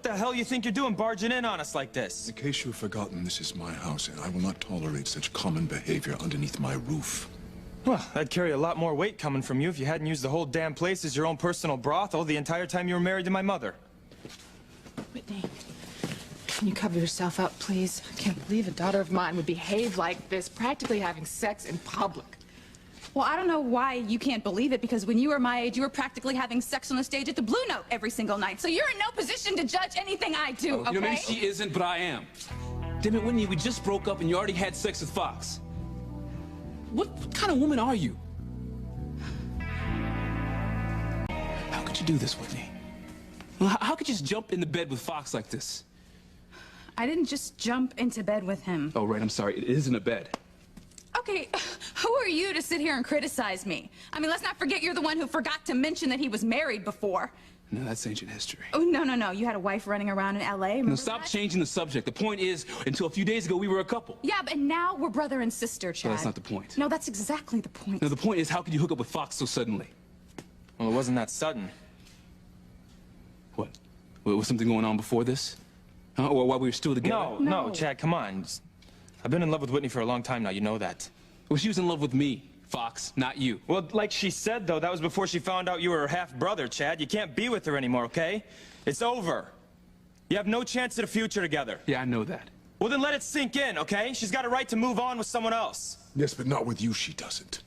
the hell you think you're doing barging in on us like this? In case you've forgotten, this is my house, and I will not tolerate such common behavior underneath my roof. Well, that'd carry a lot more weight coming from you if you hadn't used the whole damn place as your own personal brothel the entire time you were married to my mother. Whitney, can you cover yourself up, please? I can't believe a daughter of mine would behave like this, practically having sex in public. Well, I don't know why you can't believe it, because when you were my age, you were practically having sex on the stage at the Blue Note every single night. So you're in no position to judge anything I do, okay? You know, maybe she isn't, but I am. Damn it, Whitney, we just broke up and you already had sex with Fox. What kind of woman are you? How could you do this, Whitney? Well, how could you just jump into bed with Fox like this? I didn't just jump into bed with him. Oh, right, I'm sorry. It isn't a bed. Okay, who are you to sit here and criticize me? I mean, let's not forget you're the one who forgot to mention that he was married before. No, that's ancient history. Oh, no. You had a wife running around in L.A., No, stop changing the subject. The point is, until a few days ago, we were a couple. Yeah, but now we're brother and sister, Chad. No, that's not the point. No, that's exactly the point. No, the point is, how could you hook up with Fox so suddenly? Well, it wasn't that sudden. What? Was something going on before this? Huh? Or while we were still together? No, Chad, come on. I've been in love with Whitney for a long time now, you know that. Well, she was in love with me, Fox, not you. Well, like she said, though, that was before she found out you were her half-brother, Chad. You can't be with her anymore, okay? It's over. You have no chance at a future together. Yeah, I know that. Well, then let it sink in, okay? She's got a right to move on with someone else. Yes, but not with you, she doesn't.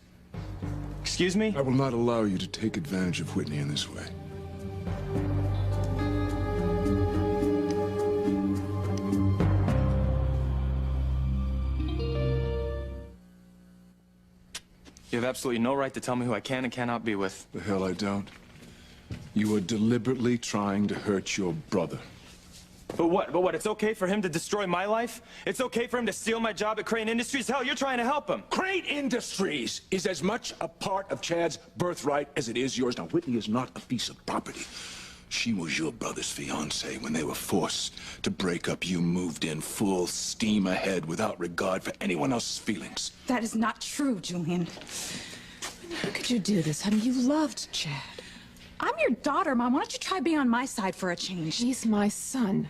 Excuse me? I will not allow you to take advantage of Whitney in this way. You have absolutely no right to tell me who I can and cannot be with. The hell I don't. You are deliberately trying to hurt your brother. But what? It's okay for him to destroy my life? It's okay for him to steal my job at Crane Industries? Hell, you're trying to help him. Crane Industries is as much a part of Chad's birthright as it is yours. Now, Whitney is not a piece of property. She was your brother's fiance. When they were forced to break up, you moved in full steam ahead without regard for anyone else's feelings. That is not true, Julian. How could you do this, honey? You loved Chad. I'm your daughter, Mom. Why don't you try being on my side for a change? He's my son.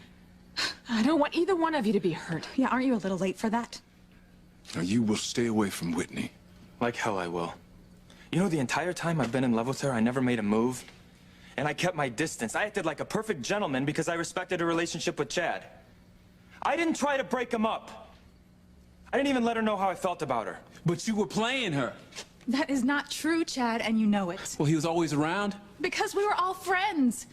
I don't want either one of you to be hurt. Yeah, aren't you a little late for that? Now, you will stay away from Whitney. Like hell I will. You know, the entire time I've been in love with her, I never made a move. And I kept my distance. I acted like a perfect gentleman because I respected her relationship with Chad. I didn't try to break him up. I didn't even let her know how I felt about her. But you were playing her. That is not true, Chad, and you know it. Well, he was always around. Because we were all friends.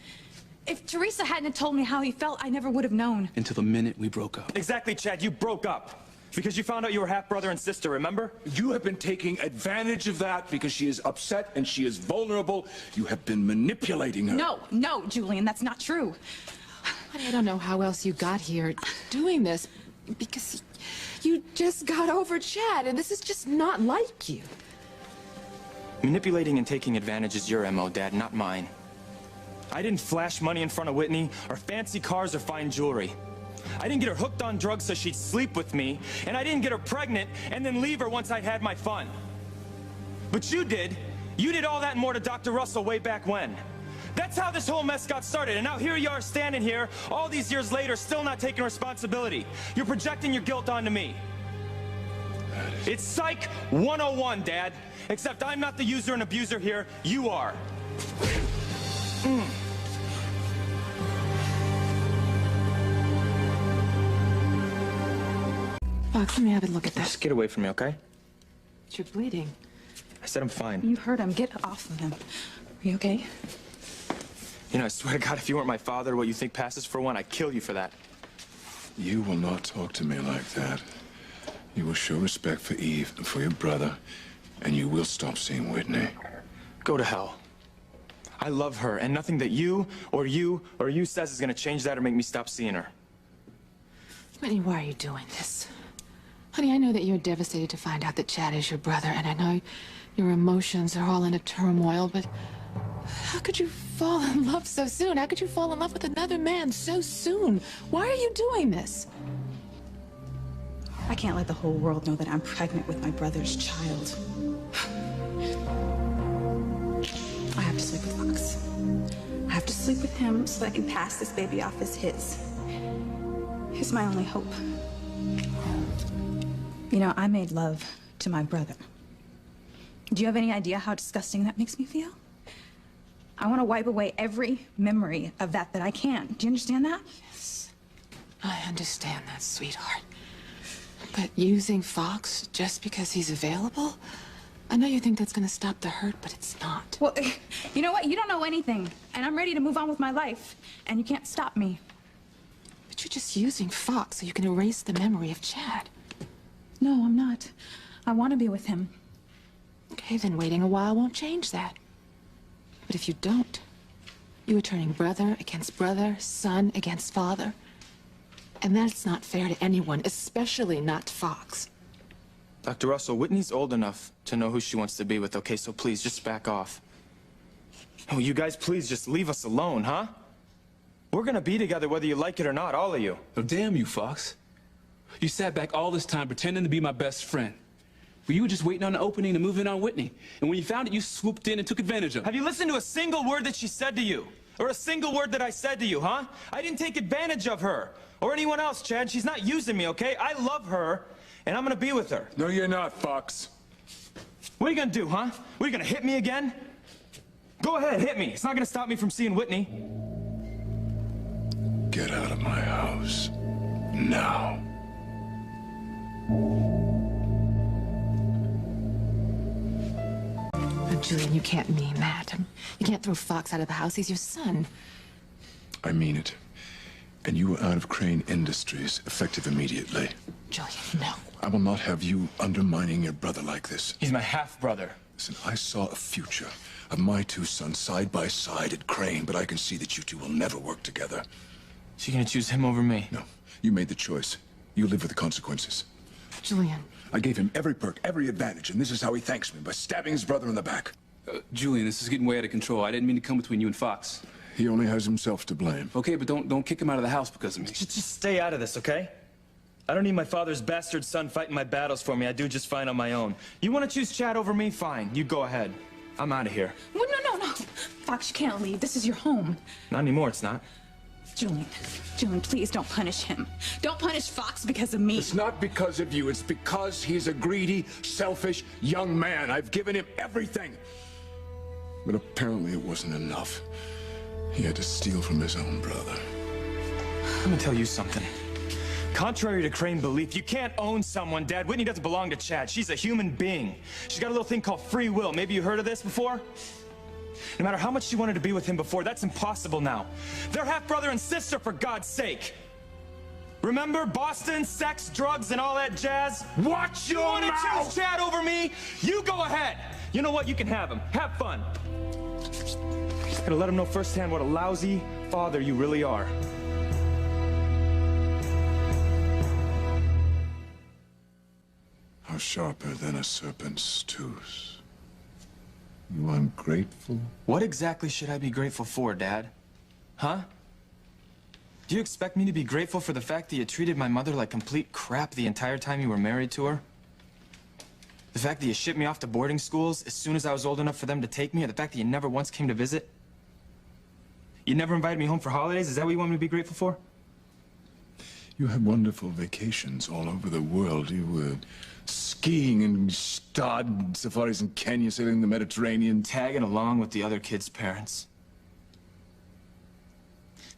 If Teresa hadn't told me how he felt, I never would have known. Until the minute we broke up. Exactly, Chad. You broke up. Because you found out you were half-brother and sister, remember? You have been taking advantage of that because she is upset and she is vulnerable. You have been manipulating her. No, Julian, that's not true. Honey, I don't know how else you got here doing this, because you just got over Chad, and this is just not like you. Manipulating and taking advantage is your MO, Dad, not mine. I didn't flash money in front of Whitney, or fancy cars or fine jewelry. I didn't get her hooked on drugs so she'd sleep with me, and I didn't get her pregnant and then leave her once I'd had my fun. But you did. You did all that and more to Dr. Russell way back when. That's how this whole mess got started, and now here you are standing here, all these years later, still not taking responsibility. You're projecting your guilt onto me. It's Psych 101, Dad. Except I'm not the user and abuser here, you are. Fox, let me have a look at this. Just get away from me, okay? You're bleeding. I said I'm fine. You heard him. Get off of him. Are you okay? You know, I swear to God, if you weren't my father, what you think passes for one, I'd kill you for that. You will not talk to me like that. You will show respect for Eve and for your brother, and you will stop seeing Whitney. Go to hell. I love her, and nothing that you says is gonna change that or make me stop seeing her. Whitney, why are you doing this? Honey, I know that you're devastated to find out that Chad is your brother, and I know your emotions are all in a turmoil, but how could you fall in love so soon? How could you fall in love with another man so soon? Why are you doing this? I can't let the whole world know that I'm pregnant with my brother's child. I have to sleep with Fox. I have to sleep with him so I can pass this baby off as his. He's my only hope. You know, I made love to my brother. Do you have any idea how disgusting that makes me feel? I want to wipe away every memory of that I can. Do you understand that? Yes, I understand that, sweetheart. But using Fox just because he's available? I know you think that's gonna stop the hurt, but it's not. Well, you know what? You don't know anything. And I'm ready to move on with my life. And you can't stop me. But you're just using Fox so you can erase the memory of Chad. No, I'm not. I want to be with him. Okay, then waiting a while won't change that. But if you don't, you are turning brother against brother, son against father. And that's not fair to anyone, especially not Fox. Dr. Russell, Whitney's old enough to know who she wants to be with, okay? So please, just back off. Oh, you guys, please just leave us alone, huh? We're gonna be together whether you like it or not, all of you. Oh, damn you, Fox. You sat back all this time pretending to be my best friend. But you were just waiting on the opening to move in on Whitney. And when you found it, you swooped in and took advantage of it. Have you listened to a single word that she said to you? Or a single word that I said to you, huh? I didn't take advantage of her. Or anyone else, Chad. She's not using me, okay? I love her, and I'm gonna be with her. No, you're not, Fox. What are you gonna do, huh? What, are you gonna hit me again? Go ahead, hit me. It's not gonna stop me from seeing Whitney. Get out of my house. Now. Oh, Julian, you can't mean that. You can't throw Fox out of the house. He's your son. I mean it. And you are out of Crane Industries, effective immediately. Julian, no. I will not have you undermining your brother like this. He's my half-brother. Listen, I saw a future of my two sons side by side at Crane, but I can see that you two will never work together. So you're gonna choose him over me? No, you made the choice. You live with the consequences. Julian. I gave him every perk, every advantage, and this is how he thanks me, by stabbing his brother in the back. Julian, this is getting way out of control. I didn't mean to come between you and Fox. He only has himself to blame. Okay, but don't kick him out of the house because of me. Just stay out of this, okay? I don't need my father's bastard son fighting my battles for me. I do just fine on my own. You want to choose Chad over me? Fine. You go ahead. I'm out of here. Well, no. Fox, you can't leave. This is your home. Not anymore, it's not. Julian, please don't punish him. Don't punish Fox because of me. It's not because of you. It's because he's a greedy, selfish young man. I've given him everything. But apparently it wasn't enough. He had to steal from his own brother. Let me tell you something. Contrary to Crane belief, you can't own someone, Dad. Whitney doesn't belong to Chad. She's a human being. She's got a little thing called free will. Maybe you heard of this before? No matter how much she wanted to be with him before, that's impossible now. They're half-brother and sister, for God's sake. Remember Boston, sex, drugs, and all that jazz? Watch your mouth! You want to choose Chad over me? You go ahead. You know what? You can have him. Have fun. Gotta let him know firsthand what a lousy father you really are. How sharper than a serpent's tooth. You ungrateful. What exactly should I be grateful for, Dad? Huh? Do you expect me to be grateful for the fact that you treated my mother like complete crap the entire time you were married to her? The fact that you shipped me off to boarding schools as soon as I was old enough for them to take me, or the fact that you never once came to visit? You never invited me home for holidays? Is that what you want me to be grateful for? You had wonderful vacations all over the world. You were skiing and starred safaris in Kenya, sailing the Mediterranean. Tagging along with the other kids' parents.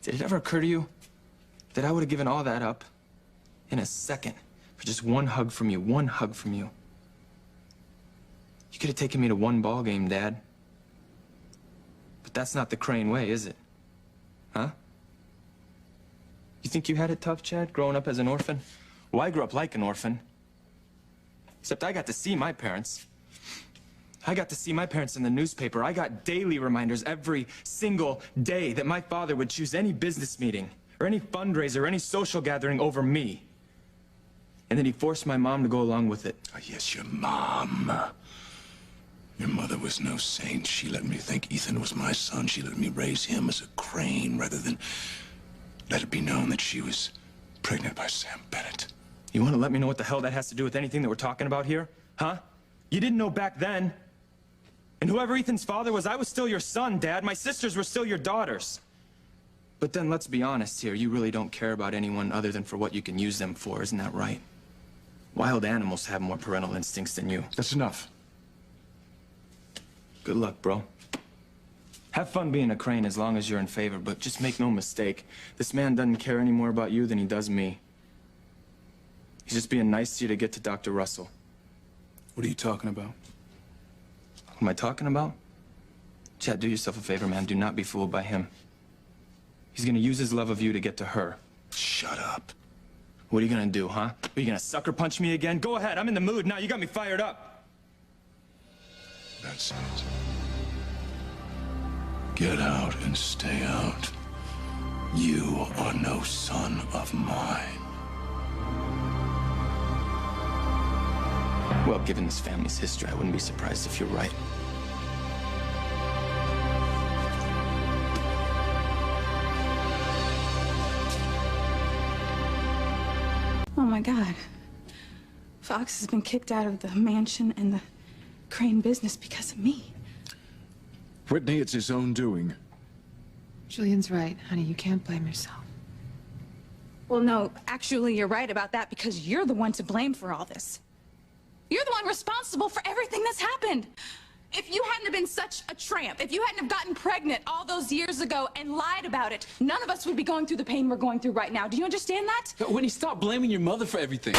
Did it ever occur to you that I would have given all that up in a second for just one hug from you? One hug from you. You could have taken me to one ball game, Dad. But that's not the Crane way, is it? Huh? You think you had it tough, Chad, growing up as an orphan? Well, I grew up like an orphan. Except I got to see my parents. I got to see my parents in the newspaper. I got daily reminders every single day that my father would choose any business meeting or any fundraiser or any social gathering over me. And then he forced my mom to go along with it. Ah, yes, your mom. Your mother was no saint. She let me think Ethan was my son. She let me raise him as a Crane rather than let it be known that she was pregnant by Sam Bennett. You want to let me know what the hell that has to do with anything that we're talking about here? Huh? You didn't know back then. And whoever Ethan's father was, I was still your son, Dad. My sisters were still your daughters. But then let's be honest here. You really don't care about anyone other than for what you can use them for, isn't that right? Wild animals have more parental instincts than you. That's enough. Good luck, bro. Have fun being a Crane as long as you're in favor, but just make no mistake. This man doesn't care any more about you than he does me. He's just being nice to you to get to Dr. Russell. What are you talking about? What am I talking about? Chad, do yourself a favor, man. Do not be fooled by him. He's gonna use his love of you to get to her. Shut up. What are you gonna do, huh? Are you gonna sucker punch me again? Go ahead, I'm in the mood now. You got me fired up. That's it. Get out and stay out. You are no son of mine. Well, given this family's history, I wouldn't be surprised if you're right. Oh my God. Fox has been kicked out of the mansion and the Crane business because of me. Whitney, it's his own doing. Julian's right, honey. You can't blame yourself. Well, no, actually, you're right about that because you're the one to blame for all this. You're the one responsible for everything that's happened. If you hadn't have been such a tramp, if you hadn't have gotten pregnant all those years ago and lied about it, none of us would be going through the pain we're going through right now. Do you understand that? Whitney, stop blaming your mother for everything.